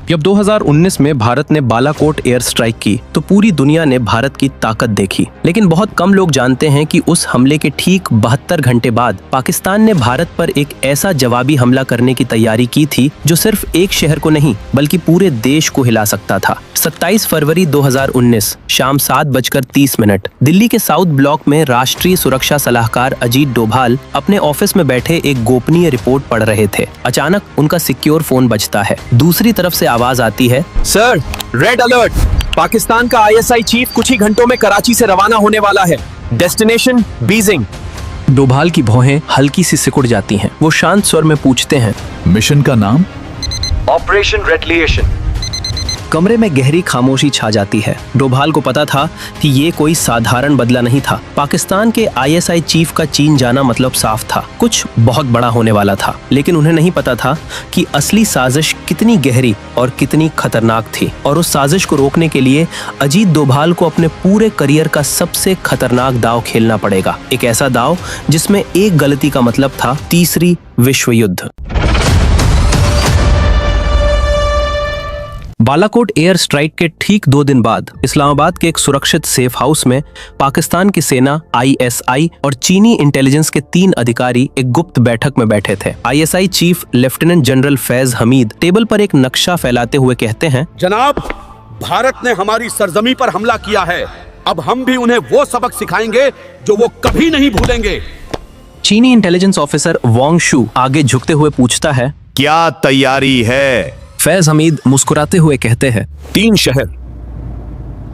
जब 2019 में भारत ने बालाकोट एयर स्ट्राइक की तो पूरी दुनिया ने भारत की ताकत देखी, लेकिन बहुत कम लोग जानते हैं कि उस हमले के ठीक 72 घंटे बाद पाकिस्तान ने भारत पर एक ऐसा जवाबी हमला करने की तैयारी की थी जो सिर्फ एक शहर को नहीं बल्कि पूरे देश को हिला सकता था। 27 फरवरी 2019 शाम 7:30 दिल्ली के साउथ ब्लॉक में राष्ट्रीय सुरक्षा सलाहकार अजीत डोभाल अपने ऑफिस में बैठे एक गोपनीय रिपोर्ट पढ़ रहे थे। अचानक उनका सिक्योर फोन बजता है। दूसरी तरफ से आवाज आती है, सर, रेड अलर्ट, पाकिस्तान का आईएसआई चीफ कुछ ही घंटों में कराची से रवाना होने वाला है। Destination Beijing. डोभाल की भौहें हल्की सी सिकुड़ जाती हैं। वो शांत स्वर में पूछते हैं, मिशन का नाम? ऑपरेशन रेटलिएशन। कमरे में गहरी खामोशी छा जाती है। डोभाल को पता था कि ये कोई साधारण बदला नहीं था। पाकिस्तान के आईएसआई चीफ का चीन जाना मतलब साफ था, कुछ बहुत बड़ा होने वाला था। लेकिन उन्हें नहीं पता था कि असली साजिश कितनी गहरी और कितनी खतरनाक थी। और उस साजिश को रोकने के लिए अजीत डोभाल को अपने पूरे करियर का सबसे खतरनाक दांव खेलना पड़ेगा। एक ऐसा दांव जिसमें एक गलती का मतलब था तीसरी विश्व युद्ध। बालाकोट एयर स्ट्राइक के ठीक 2 दिन बाद इस्लामाबाद के एक सुरक्षित सेफ हाउस में पाकिस्तान की सेना, आईएसआई और चीनी इंटेलिजेंस के 3 अधिकारी एक गुप्त बैठक में बैठे थे। ISI chief lieutenant general Faiz Hamid table पर एक नक्शा फैलाते हुए कहते हैं, जनाब, भारत ने हमारी सरजमी पर हमला किया है। अब हम भी उन्हें वो सबक सिखाएंगे जो वो कभी नहीं भूलेंगे। चीनी इंटेलिजेंस ऑफिसर वांग शू आगे झुकते हुए पूछता है, क्या तैयारी है? फैज हमीद मुस्कुराते हुए कहते हैं, 3 शहर,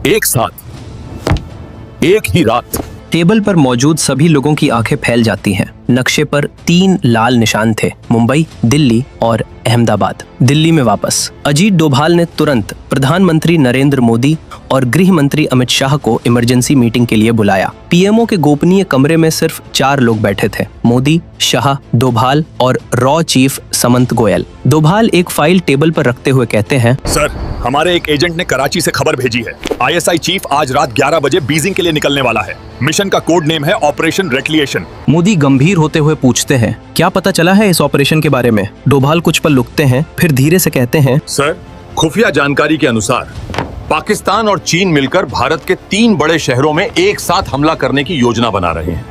एक साथ, एक ही रात। टेबल पर मौजूद सभी लोगों की आंखें फैल जाती हैं। नक्शे पर 3 लाल निशान थे, मुंबई, दिल्ली और अहमदाबाद। दिल्ली में वापस अजीत डोभाल ने तुरंत प्रधानमंत्री नरेंद्र मोदी और गृह मंत्री अमित शाह को इमरजेंसी मीटिंग के लिए बुलाया। पीएमओ के गोपनीय कमरे में सिर्फ 4 लोग बैठे थे, मोदी, शाह, डोभाल और रॉ चीफ समंत गोयल। डोभाल एक फाइल टेबल पर रखते हुए कहते हैं, सर, हमारे एक एजेंट ने कराची से खबर भेजी है। आईएसआई चीफ आज रात 11 बजे बीजिंग के लिए निकलने वाला है। मिशन का कोड नेम है ऑपरेशन रेटलिएशन। मोदी गंभीर होते हुए पूछते हैं, क्या पता चला है इस ऑपरेशन के बारे में? डोभाल कुछ पल रुकते हैं, फिर धीरे से कहते हैं, सर, खुफिया जानकारी के अनुसार पाकिस्तान और चीन मिलकर भारत के 3 बड़े शहरों में एक साथ हमला करने की योजना बना रहे हैं।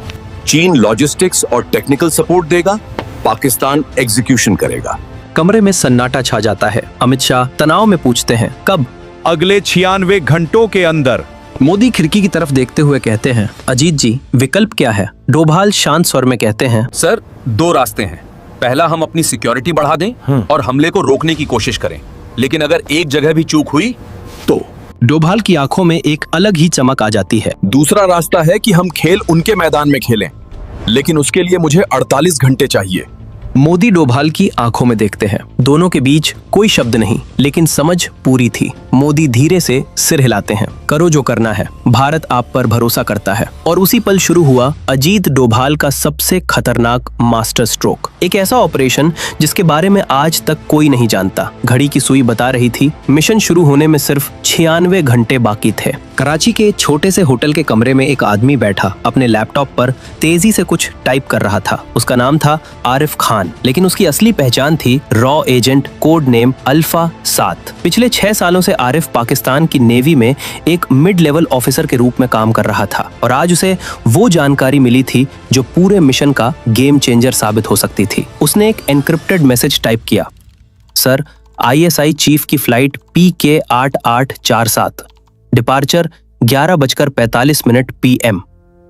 चीन लॉजिस्टिक्स और टेक्निकल सपोर्ट देगा, पाकिस्तान एग्जीक्यूशन करेगा। कमरे में सन्नाटा छा जाता है। अमित शाह तनाव में पूछते हैं, कब? अगले 96 घंटों के अंदर। मोदी खिड़की की तरफ देखते हुए कहते हैं, अजीत जी, विकल्प क्या है? डोभाल शांत स्वर में कहते हैं, सर, 2 रास्ते हैं। पहला, हम अपनी सिक्योरिटी बढ़ा दें और हमले को रोकने की कोशिश करें। लेकिन अगर एक जगह भी चूक हुई तो। डोभाल की आंखों में एक अलग ही चमक आ जाती है। दूसरा रास्ता है कि हम खेल उनके मैदान में खेलें, लेकिन उसके लिए मुझे 48 घंटे चाहिए। मोदी डोभाल की आंखों में देखते हैं। दोनों के बीच कोई शब्द नहीं, लेकिन समझ पूरी थी। मोदी धीरे से सिर हिलाते हैं, करो जो करना है, भारत आप पर भरोसा करता है। और उसी पल शुरू हुआ अजीत डोभाल का सबसे खतरनाक मास्टर स्ट्रोक। एक ऐसा ऑपरेशन जिसके बारे में आज तक कोई नहीं जानता। घड़ी की सुई बता रही थी मिशन शुरू होने में सिर्फ 96 घंटे बाकी थे। कराची के छोटे से होटल के कमरे में एक आदमी बैठा अपने लैपटॉप पर तेजी से कुछ टाइप कर रहा था। उसका नाम था आरिफ खान, लेकिन उसकी असली पहचान थी raw agent, code name alpha 7। पिछले 6 सालों से आरिफ पाकिस्तान की नेवी में एक मिड लेवल ऑफिसर के रूप में काम कर रहा था और आज उसे वो जानकारी मिली थी जो पूरे मिशन का गेम चेंजर साबित हो सकती थी। उसने एक एनक्रिप्टेड मैसेज टाइप किया, सर, आईएसआई चीफ की फ्लाइट PK 8847, डिपार्चर 11:45 PM।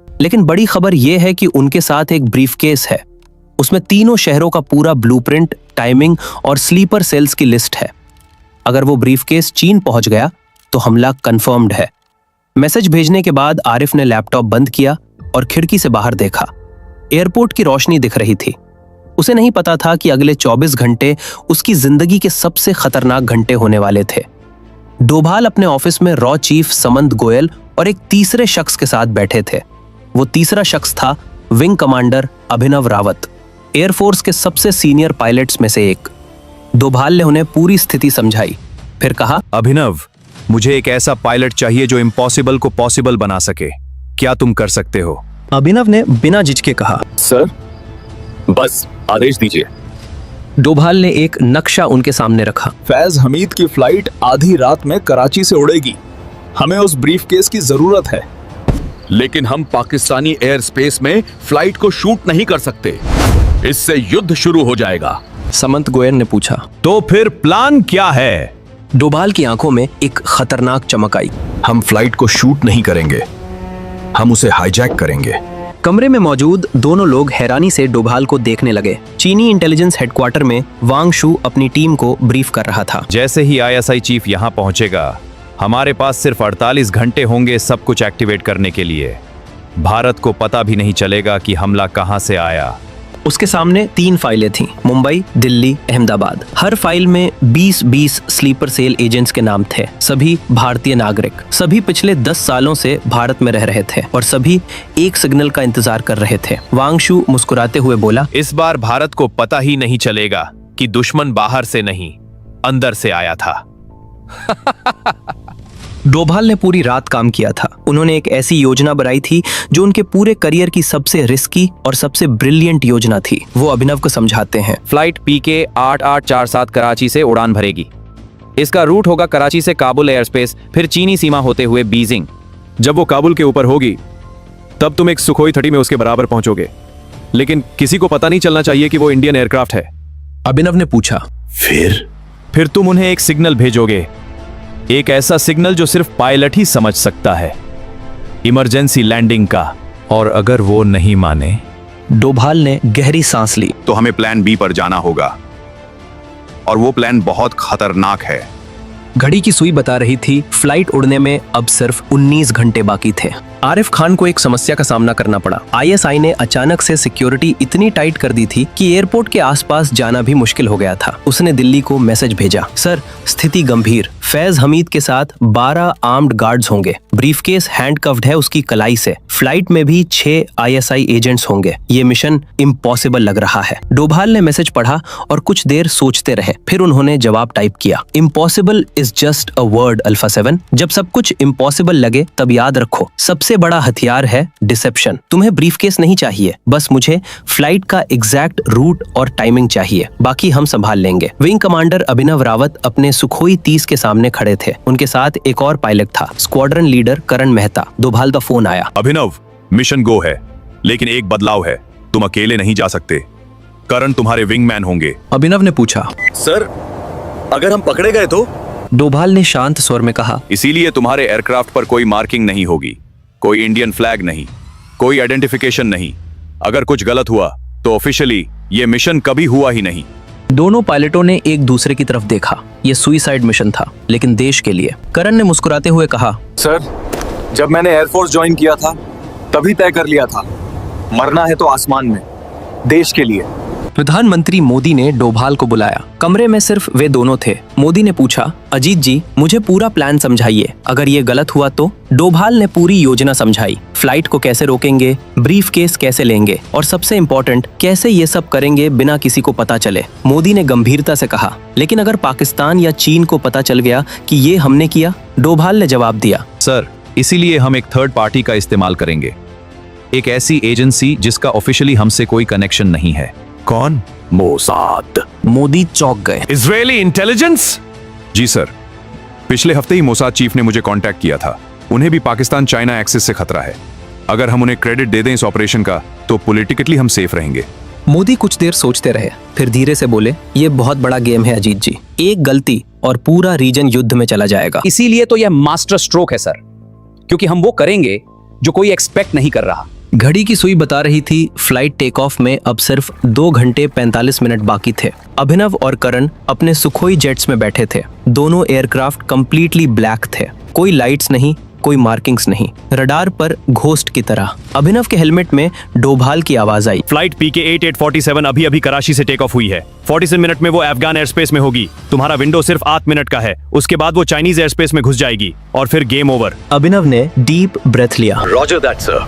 लेकिन बड़ी खबर यह है कि उनके साथ एक ब्रीफकेस है। उसमें 3 शहरों का पूरा ब्लूप्रिंट, टाइमिंग और स्लीपर सेल्स की लिस्ट है। अगर वो ब्रीफकेस चीन पहुंच गया तो हमला कंफर्म्ड है। मैसेज भेजने के बाद आरिफ ने लैपटॉप बंद किया और खिड़की से बाहर देखा। एयरपोर्ट की रोशनी दिख रही थी। उसे नहीं पता था कि अगले 24 घंटे उसकी जिंदगी के सबसे खतरनाक घंटे होने वाले थे। डोभाल अपने ऑफिस में रॉ चीफ समंत गोयल और एक तीसरे शख्स के साथ बैठे थे। वो तीसरा शख्स था विंग कमांडर अभिनव रावत, एयरफोर्स के सबसे सीनियर पायलट्स में से एक। डोभाल ने उन्हें पूरी स्थिति समझाई, फिर कहा, अभिनव, मुझे एक ऐसा पायलट चाहिए जो इम्पॉसिबल को पॉसिबल बना सके। क्या तुम कर सकते हो? अभिनव ने बिना झिझके कहा, सर, बस आदेश दीजिए। डोभाल ने एक नक्शा उनके सामने रखा। फैज हमीद की फ्लाइट आधी रात में कराची से उड़ेगी। हमें उस ब्रीफकेस की जरूरत है। लेकिन हम पाकिस्तानी एयर स्पेस में फ्लाइट को शूट नहीं कर सकते, इससे युद्ध शुरू हो जाएगा। समंत गोयर ने पूछा। तो फिर प्लान क्या है? डोभाल की आंखों में एक खतरनाक चमक आई। हम फ्लाइट को शूट नहीं करेंगे, हम उसे हाईजैक करेंगे। कमरे में मौजूद दोनों लोग हैरानी से डोभाल को देखने लगे। चीनी इंटेलिजेंस हेडक्वार्टर में वांग शू अपनी टीम को ब्रीफ कर रहा था। जैसे ही आईएसआई चीफ यहाँ पहुंचेगा, हमारे पास सिर्फ 48 घंटे होंगे सब कुछ एक्टिवेट करने के लिए। भारत को पता भी नहीं चलेगा कि हमला कहां से आया। उसके सामने 3 फाइलें थीं, मुंबई, दिल्ली, अहमदाबाद। हर फाइल में 20-20 स्लीपर सेल एजेंट्स के नाम थे। सभी भारतीय नागरिक, सभी पिछले 10 सालों से भारत में रह रहे थे और सभी एक सिग्नल का इंतजार कर रहे थे। वांग शू मुस्कुराते हुए बोला, इस बार भारत को पता ही नहीं चलेगा कि दुश्मन बाहर से नहीं, अंदर से आया था। डोभाल ने पूरी रात काम किया था। उन्होंने एक ऐसी योजना बनाई थी जो उनके पूरे करियर की सबसे रिस्की और सबसे ब्रिलियंट योजना थी। वो अभिनव को समझाते हैं। फ्लाइट PK 8847 कराची से उड़ान भरेगी। इसका रूट होगा कराची से काबुल एयरस्पेस, फिर चीनी सीमा होते हुए बीजिंग। जब वो काबुल के ऊपर होगी, तब तुम एक सुखोई 30 में उसके बराबर पहुंचोगे, लेकिन किसी को पता नहीं चलना चाहिए कि वो इंडियन एयरक्राफ्ट है। अभिनव ने पूछा, फिर तुम उन्हें एक सिग्नल भेजोगे, एक ऐसा सिग्नल जो सिर्फ पायलट ही समझ सकता है, इमरजेंसी लैंडिंग का। और अगर वो नहीं माने? डोभाल ने गहरी सांस ली। तो हमें प्लान बी पर जाना होगा, और वो प्लान बहुत खतरनाक है। घड़ी की सुई बता रही थी फ्लाइट उड़ने में अब सिर्फ 19 घंटे बाकी थे। आरिफ खान को एक समस्या का सामना करना पड़ा। आईएसआई ने अचानक से सिक्योरिटी इतनी टाइट कर दी थी कि एयरपोर्ट के आसपास जाना भी मुश्किल हो गया था। उसने दिल्ली को मैसेज भेजा, सर स्थिति गंभीर, फैज हमीद के साथ 12 आर्म्ड गार्ड्स होंगे, ब्रीफकेस हैंडकफ्ड है उसकी कलाई से, फ्लाइट में भी 6 आईएसआई एजेंट्स होंगे, ये मिशन इम्पॉसिबल लग रहा है। डोभाल ने मैसेज पढ़ा और कुछ देर सोचते रहे, फिर उन्होंने जवाब टाइप किया, impossible is just a word alpha 7। जब सब कुछ इम्पॉसिबल लगे तब याद रखो, सबसे बड़ा हथियार है डिसेप्शन। तुम्हें ब्रीफकेस नहीं चाहिए, बस मुझे फ्लाइट का एग्जैक्ट रूट और टाइमिंग चाहिए, बाकी हम संभाल लेंगे। विंग कमांडर अभिनव रावत अपने सुखोई 30 के सामने खड़े थे। उनके साथ एक और पायलट था, स्क्वाड्रन लीडर करण मेहता। डोभाल का फोन आया। अभिनव, मिशन गो है, लेकिन एक बदलाव है, तुम अकेले नहीं जा सकते, करण तुम्हारे विंगमैन होंगे। अभिनव ने पूछा, सर अगर हम पकड़े गए तो? डोभाल ने शांत स्वर में कहा, इसीलिए तुम्हारे एयरक्राफ्ट पर कोई मार्किंग नहीं होगी, कोई इंडियन फ्लैग नहीं, कोई आइडेंटिफिकेशन नहीं। अगर कुछ गलत हुआ तो ऑफिशियली ये मिशन कभी हुआ ही नहीं। दोनों पायलटों ने एक दूसरे की तरफ देखा। ये सुइसाइड मिशन था, लेकिन देश के लिए। करण ने मुस्कुराते हुए कहा, सर जब मैंने एयरफोर्स ज्वाइन किया था तभी तय कर लिया था, मरना है तो आसमान में, देश के लिए। प्रधानमंत्री मोदी ने डोभाल को बुलाया। कमरे में सिर्फ वे दोनों थे। मोदी ने पूछा, अजीत जी मुझे पूरा प्लान समझाइए, अगर ये गलत हुआ तो? डोभाल ने पूरी योजना समझाई, फ्लाइट को कैसे रोकेंगे, ब्रीफकेस कैसे लेंगे और सबसे इम्पोर्टेंट कैसे ये सब करेंगे बिना किसी को पता चले। मोदी ने गंभीरता से कहा, लेकिन अगर पाकिस्तान या चीन को पता चल गया कि ये हमने किया? डोभाल ने जवाब दिया, सर इसीलिए हम एक थर्ड पार्टी का इस्तेमाल करेंगे, एक ऐसी एजेंसी जिसका ऑफिशियली हमसे कोई कनेक्शन नहीं है। कौन? मोसाद। मोदी चौंक गए। Israeli intelligence? जी सर, पिछले हफ्ते ही मोसाद चीफ ने मुझे कांटेक्ट किया था। उन्हें भी पाकिस्तान चाइना एक्सिस से खतरा है। अगर हम उन्हें क्रेडिट दे दें इस ऑपरेशन का तो पॉलिटिकली हम सेफ रहेंगे। मोदी कुछ देर सोचते रहे, फिर धीरे से बोले, ये बहुत बड़ा गेम है अजीत जी, एक गलती और पूरा रीजन युद्ध में चला जाएगा। इसीलिए तो यह मास्टर स्ट्रोक है सर, क्योंकि हम वो करेंगे जो कोई एक्सपेक्ट नहीं कर रहा। घड़ी की सुई बता रही थी फ्लाइट टेक ऑफ में अब सिर्फ 2 घंटे 45 मिनट बाकी थे। अभिनव और करण अपने सुखोई जेट्स में बैठे थे। दोनों एयरक्राफ्ट कंप्लीटली ब्लैक थे, कोई लाइट्स नहीं, कोई मार्किंग्स नहीं, रडार पर घोस्ट की तरह। अभिनव के हेलमेट में डोभाल की आवाज आई, फ्लाइट PK 8847 अभी अभी कराची से टेक ऑफ हुई है। 47 मिनट में वो अफगान एयर स्पेस में होगी। तुम्हारा विंडो सिर्फ 8 मिनट का है, उसके बाद वो चाइनीज एयर स्पेस में घुस जाएगी और फिर गेम ओवर। अभिनव ने डीप ब्रेथ लिया। Roger that sir.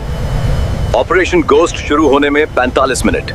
Operation ghost शुरू होने में 45 मिनट।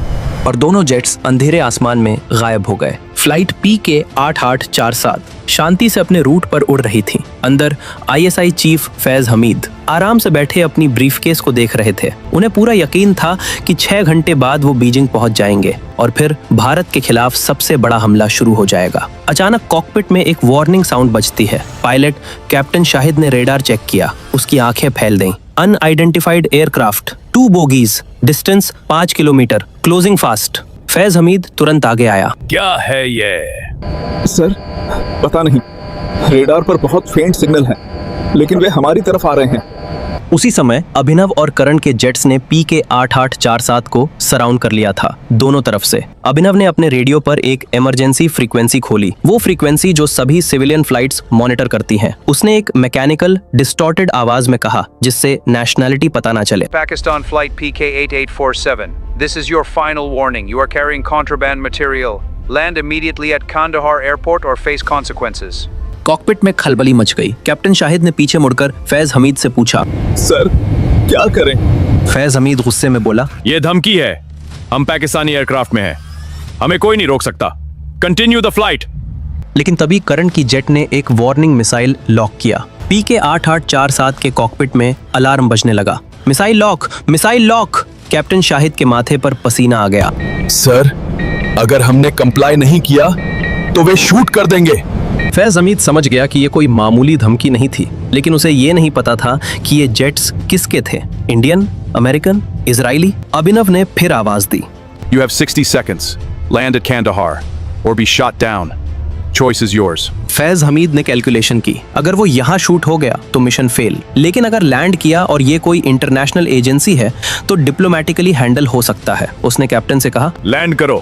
और दोनों जेट्स अंधेरे आसमान में गायब हो गए। फ्लाइट PK8847 शांति से अपने रूट पर उड़ रही थी। अंदर ISI चीफ फैज हमीद आराम से बैठे अपनी ब्रीफकेस को देख रहे थे। उन्हें पूरा यकीन था कि 6 घंटे बाद वो बीजिंग पहुंच जाएंगे और फिर भारत के खिलाफ सबसे बड़ा हमला शुरू हो जाएगा। अचानक कॉकपिट में एक वार्निंग साउंड बजती है। पायलट कैप्टन शाहिद ने रेडार चेक किया। उसकी आंखें फैल गईं। Unidentified aircraft, 2 bogies, distance 5 kilometre, closing fast. Faiz Hamid तुरंत आगे आया। क्या है ये? सर पता नहीं, रेडार पर बहुत फेंट सिग्नल है, लेकिन वे हमारी तरफ आ रहे हैं। उसी समय अभिनव और करण के जेट्स ने PK8847 को सराउंड कर लिया था दोनों तरफ से। अभिनव ने अपने रेडियो पर एक इमरजेंसी फ्रीक्वेंसी खोली, वो फ्रीक्वेंसी जो सभी सिविलियन फ्लाइट्स मॉनिटर करती हैं। उसने एक मैकेनिकल डिस्टॉर्टेड आवाज में कहा जिससे नेशनैलिटी पता ना चले। Pakistan flight PK8847. This is your final warning. You are carrying contraband material. Land immediately at Kandahar airport or face consequences. Cockpit में खलबली मच गई। कैप्टन शाहिद ने पीछे मुड़कर फैज हमीद से पूछा, सर क्या करें? फैज हमीद गुस्से में बोला, ये धमकी है। हम पाकिस्तानी एयरक्राफ्ट में हैं। हमें कोई नहीं रोक सकता। Continue the flight. लेकिन तभी करण की जेट ने एक वार्निंग मिसाइल लॉक किया। PK8847 के कॉकपिट में अलार्म बजने लगा। Missile lock, missile lock. Captain Shahid के माथे पर पसीना आ गया। सर अगर हमने कंप्लाई नहीं किया तो वे शूट कर देंगे। फैज हमीद समझ गया कि ये कोई मामूली धमकी नहीं थी, लेकिन उसे ये नहीं पता था कि ये जेट्स किसके थे, इंडियन, अमेरिकन, इजरायली। अभिनव ने फिर आवाज दी, You have 60 seconds. Land at Kandahar or be shot down. Choice is yours. Faiz Hamid ने कैलकुलेशन की, अगर वो यहाँ शूट हो गया तो मिशन फेल, लेकिन अगर लैंड किया और ये कोई इंटरनेशनल एजेंसी है तो डिप्लोमेटिकली हैंडल हो सकता है। उसने कैप्टन से कहा, लैंड करो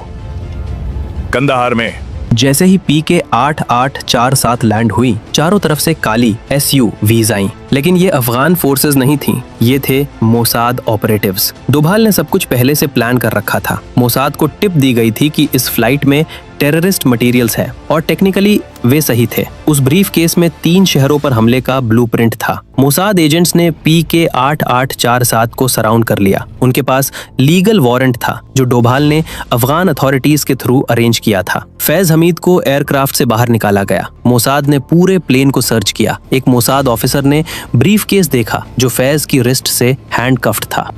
कंदाहार में। जैसे ही PK8847 लैंड हुई, चारों तरफ से काली SUVs आईं। लेकिन ये अफगान फोर्सेस नहीं थीं, ये थे मोसाद ऑपरेटिव्स। डोभाल ने सब कुछ पहले से प्लान कर रखा था। मोसाद को टिप दी गई थी कि इस फ्लाइट में टेररिस्ट मटेरियल्स हैं और टेक्निकली वे सही थे। उस ब्रीफ केस में 3 शहरों पर हमले का ब्लूप्रिंट था। मोसाद एजेंट्स ने PK8847 को सराउंड कर लिया। उनके पास लीगल वारंट था जो डोभाल ने अफगान अथॉरिटीज के थ्रू अरेंज किया था। फैज हमीद को एयरक्राफ्ट से बाहर निकाला गया। मोसाद ने पूरे प्लेन को सर्च किया। एक मोसाद ऑफिसर ने ब्रीफ केस देखा जो फैज की रिस्ट से हैंडकफ्ड था।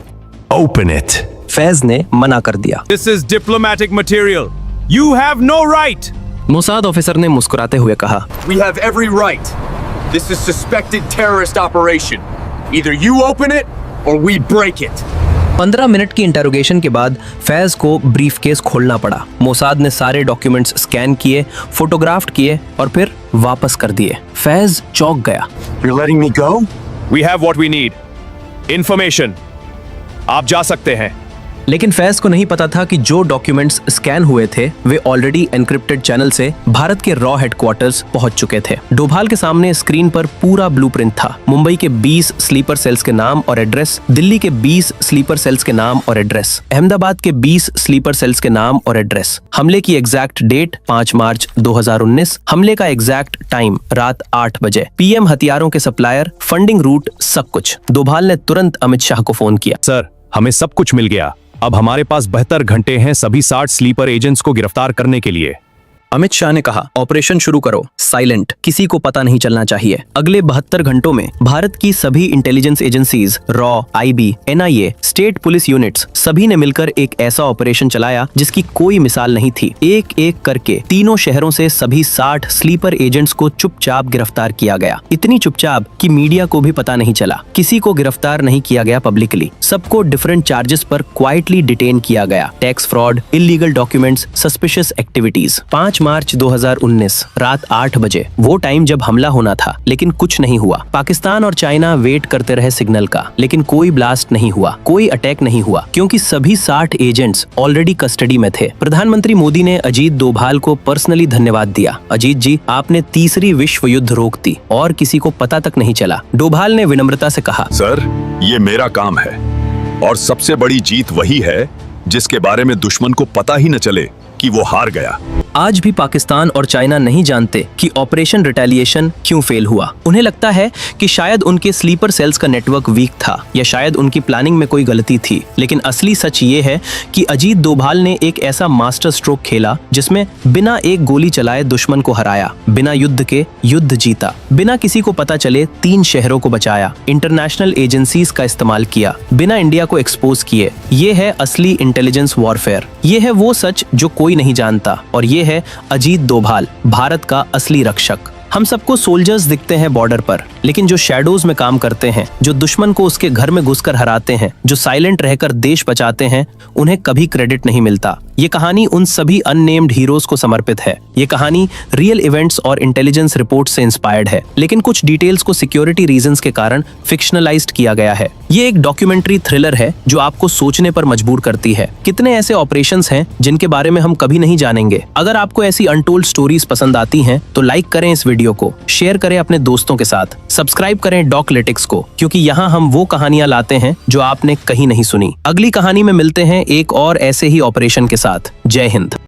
Open it. फैज ने मना कर दिया। This is diplomatic material. You have no right. Mossad officer ने मुस्कुराते हुए कहा, We have every right. This is suspected terrorist operation. Either you open it or we break it. 15 minute की इंटरोगेशन के बाद फैज को ब्रीफकेस खोलना पड़ा। मोसाद ने सारे डॉक्यूमेंट्स स्कैन किए, फोटोग्राफ्ट किए और फिर वापस कर दिए। फैज चौंक गया। You're letting me go? We have what we need. Information. आप जा सकते हैं। लेकिन फैज को नहीं पता था कि जो डॉक्यूमेंट्स स्कैन हुए थे वे ऑलरेडी एनक्रिप्टेड चैनल से भारत के रॉ हेडक्वार्टर्स पहुंच चुके थे। डोभाल के सामने स्क्रीन पर पूरा ब्लूप्रिंट था। मुंबई के 20 स्लीपर सेल्स के नाम और एड्रेस, दिल्ली के 20 स्लीपर सेल्स के नाम और एड्रेस, अहमदाबाद के 20 स्लीपर सेल्स के नाम और एड्रेस, हमले की एग्जैक्ट डेट 5 मार्च 2019, हमले का एग्जैक्ट टाइम रात 8 बजे, PM हथियारों के सप्लायर, फंडिंग रूट, सब कुछ। डोभाल ने तुरंत अमित शाह को फोन किया। सर, हमें सब कुछ मिल गया। अब हमारे पास 72 घंटे हैं सभी 60 स्लीपर एजेंट्स को गिरफ्तार करने के लिए। अमित शाह ने कहा, ऑपरेशन शुरू करो, साइलेंट, किसी को पता नहीं चलना चाहिए। अगले 72 घंटों में भारत की सभी intelligence agencies, raw, IB, NIA, state police units, सभी ने मिलकर एक ऐसा ऑपरेशन चलाया जिसकी कोई मिसाल नहीं थी। एक एक करके तीनों शहरों से सभी 60 स्लीपर एजेंट्स को चुपचाप गिरफ्तार किया गया। इतनी चुपचाप कि मीडिया को भी पता नहीं चला। किसी को गिरफ्तार नहीं किया गया पब्लिकली, सबको डिफरेंट चार्जेस पर क्वाइटली डिटेन किया गया। Tax fraud, illegal documents, suspicious activities. 5 मार्च 2019 रात 8 बजे, वो टाइम जब हमला होना था, लेकिन कुछ नहीं हुआ। पाकिस्तान और चाइना वेट करते रहे सिग्नल का, लेकिन कोई ब्लास्ट नहीं हुआ, कोई अटैक नहीं हुआ, क्योंकि सभी 60 एजेंट्स ऑलरेडी कस्टडी में थे। प्रधानमंत्री मोदी ने अजीत डोभाल को पर्सनली धन्यवाद दिया। अजीत जी, आपने तीसरी विश्व युद्ध रोक दी और किसी को पता तक नहीं चला। डोभाल ने विनम्रता से कहा, सर ये मेरा काम है और सबसे बड़ी जीत वही है जिसके बारे में दुश्मन को पता ही न चले कि वो हार गया। आज भी पाकिस्तान और चाइना नहीं जानते कि ऑपरेशन रिटेलिएशन क्यों फेल हुआ। उन्हें लगता है कि शायद उनके स्लीपर सेल्स का नेटवर्क वीक था या शायद उनकी प्लानिंग में कोई गलती थी। लेकिन असली सच ये है कि अजीत डोभाल ने एक ऐसा मास्टर स्ट्रोक खेला जिसमें बिना एक गोली चलाए दुश्मन को हराया, बिना युद्ध के युद्ध जीता, बिना किसी को पता चले 3 शहरों को बचाया, इंटरनेशनल एजेंसीज का इस्तेमाल किया, बिना इंडिया को एक्सपोज किए। ये है असली इंटेलिजेंस वॉरफेयर। ये है वो सच जो कोई नहीं जानता और ये है अजीत डोभाल, भारत का असली रक्षक। हम सबको सोल्जर्स दिखते हैं बॉर्डर पर, लेकिन जो शैडोज में काम करते हैं, जो दुश्मन को उसके घर में घुसकर हराते हैं, जो साइलेंट रहकर देश बचाते हैं, उन्हें कभी क्रेडिट नहीं मिलता। ये कहानी उन सभी अननेम्ड हीरोज को समर्पित है। ये कहानी रियल इवेंट्स और इंटेलिजेंस रिपोर्ट से इंस्पायर्ड है, लेकिन कुछ डिटेल्स को सिक्योरिटी रीजंस के कारण फिक्शनलाइज्ड किया गया है। ये एक डॉक्यूमेंट्री थ्रिलर है जो आपको सोचने पर मजबूर करती है। कितने ऐसे ऑपरेशंस हैं जिनके बारे में हम कभी नहीं जानेंगे। अगर आपको ऐसी अनटोल्ड स्टोरीज पसंद आती हैं तो लाइक करें इस वीडियो को, शेयर करें अपने दोस्तों के साथ, सब्सक्राइब करें डॉकलिटिक्स को, क्योंकि यहाँ हम वो कहानियां लाते हैं जो आपने कहीं नहीं सुनी। अगली कहानी में मिलते हैं एक और ऐसे ही ऑपरेशन के साथ। जय हिंद।